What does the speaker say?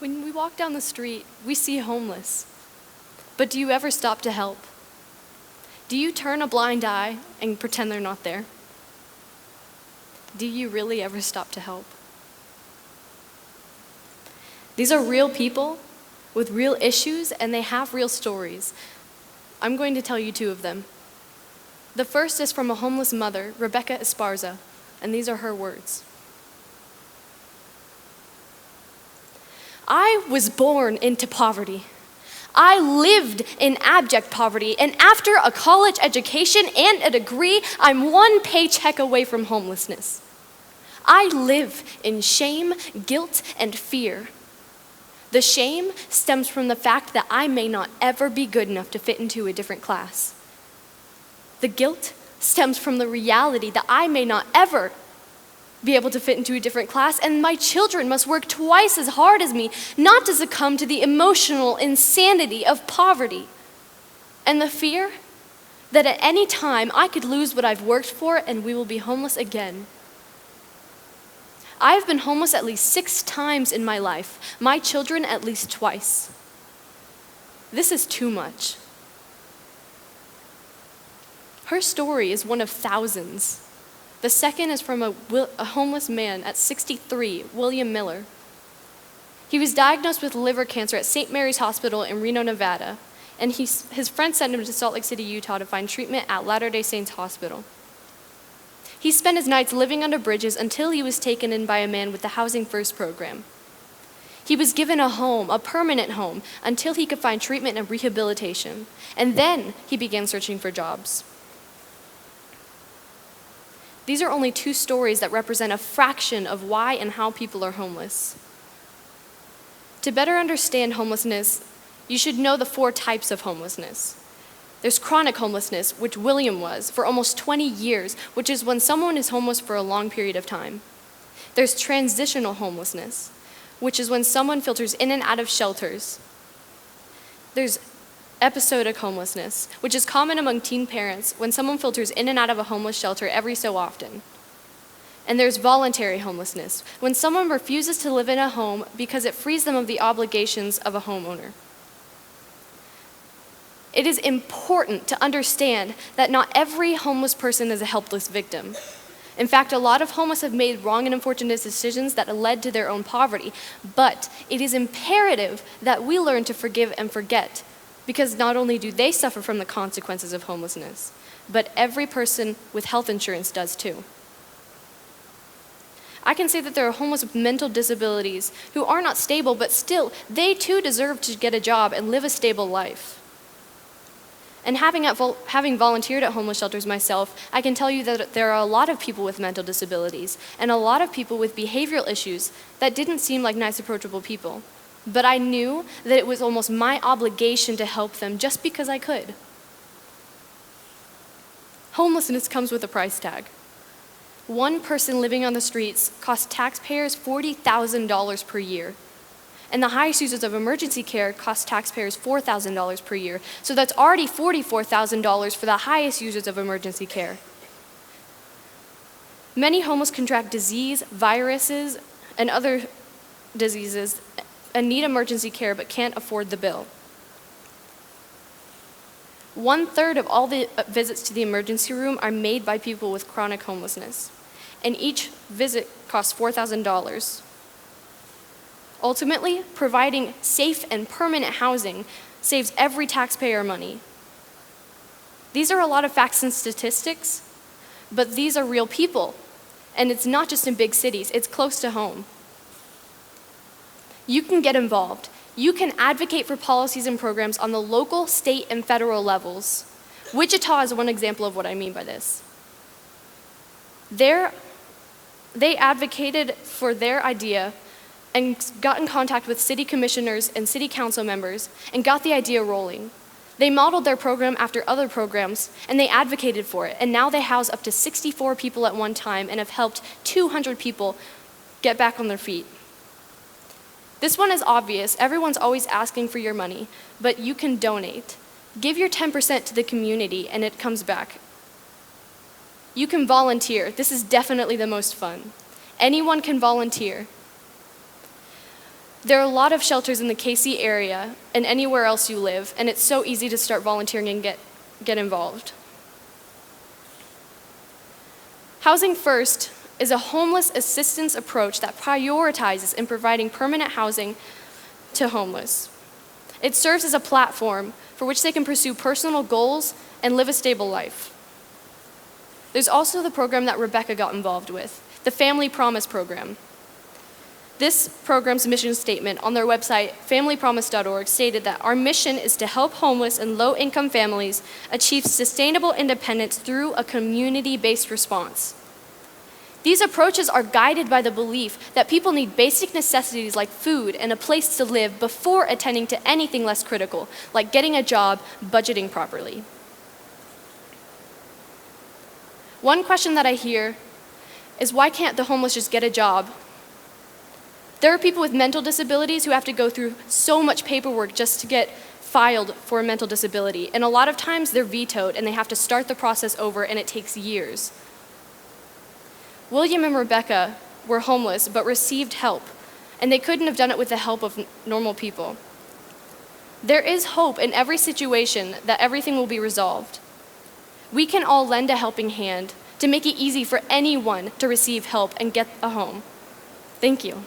When we walk down the street, we see homeless. But do you ever stop to help? Do you turn a blind eye and pretend they're not there? Do you really ever stop to help? These are real people with real issues, and they have real stories. I'm going to tell you two of them. The first is from a homeless mother, Rebecca Esparza, and these are her words. I was born into poverty. I lived in abject poverty, and after a college education and a degree, I'm one paycheck away from homelessness. I live in shame, guilt, and fear. The shame stems from the fact that I may not ever be good enough to fit into a different class. The guilt stems from the reality that I may not ever be able to fit into a different class, and my children must work twice as hard as me not to succumb to the emotional insanity of poverty. And the fear that at any time I could lose what I've worked for and we will be homeless again. I've been homeless at least 6 times in my life, my children at least twice. This is too much. Her story is one of thousands. The second is from a homeless man at 63, William Miller. He was diagnosed with liver cancer at St. Mary's Hospital in Reno, Nevada, and his friend sent him to Salt Lake City, Utah to find treatment at Latter-day Saints Hospital. He spent his nights living under bridges until he was taken in by a man with the Housing First program. He was given a home, a permanent home, until he could find treatment and rehabilitation, and then he began searching for jobs. These are only 2 stories that represent a fraction of why and how people are homeless. To better understand homelessness, you should know the 4 types of homelessness. There's chronic homelessness, which William was for almost 20 years, which is when someone is homeless for a long period of time. There's transitional homelessness, which is when someone filters in and out of shelters. There's episodic homelessness, which is common among teen parents when someone filters in and out of a homeless shelter every so often. And there's voluntary homelessness, when someone refuses to live in a home because it frees them of the obligations of a homeowner. It is important to understand that not every homeless person is a helpless victim. In fact, a lot of homeless have made wrong and unfortunate decisions that led to their own poverty. But it is imperative that we learn to forgive and forget, because not only do they suffer from the consequences of homelessness, but every person with health insurance does too. I can say that there are homeless with mental disabilities who are not stable, but still, they too deserve to get a job and live a stable life. And having volunteered at homeless shelters myself, I can tell you that there are a lot of people with mental disabilities and a lot of people with behavioral issues that didn't seem like nice, approachable people. But I knew that it was almost my obligation to help them just because I could. Homelessness comes with a price tag. One person living on the streets costs taxpayers $40,000 per year. And the highest users of emergency care cost taxpayers $4,000 per year. So that's already $44,000 for the highest users of emergency care. Many homeless contract disease, viruses, and other diseases and need emergency care but can't afford the bill. 1/3 of all the visits to the emergency room are made by people with chronic homelessness, and each visit costs $4,000. Ultimately, providing safe and permanent housing saves every taxpayer money. These are a lot of facts and statistics, but these are real people, and it's not just in big cities, it's close to home. You can get involved. You can advocate for policies and programs on the local, state, and federal levels. Wichita is one example of what I mean by this. They advocated for their idea and got in contact with city commissioners and city council members and got the idea rolling. They modeled their program after other programs, and they advocated for it, and now they house up to 64 people at one time and have helped 200 people get back on their feet. This one is obvious. Everyone's always asking for your money, but you can donate. Give your 10% to the community, and it comes back. You can volunteer. This is definitely the most fun. Anyone can volunteer. There are a lot of shelters in the KC area and anywhere else you live, and it's so easy to start volunteering and get involved. Housing First is a homeless assistance approach that prioritizes in providing permanent housing to homeless. It serves as a platform for which they can pursue personal goals and live a stable life. There's also the program that Rebecca got involved with, the Family Promise Program. This program's mission statement on their website, familypromise.org, stated that our mission is to help homeless and low-income families achieve sustainable independence through a community-based response. These approaches are guided by the belief that people need basic necessities like food and a place to live before attending to anything less critical, like getting a job, budgeting properly. One question that I hear is, why can't the homeless just get a job? There are people with mental disabilities who have to go through so much paperwork just to get filed for a mental disability, and a lot of times they're vetoed and they have to start the process over, and it takes years. William and Rebecca were homeless but received help, and they couldn't have done it with the help of normal people. There is hope in every situation that everything will be resolved. We can all lend a helping hand to make it easy for anyone to receive help and get a home. Thank you.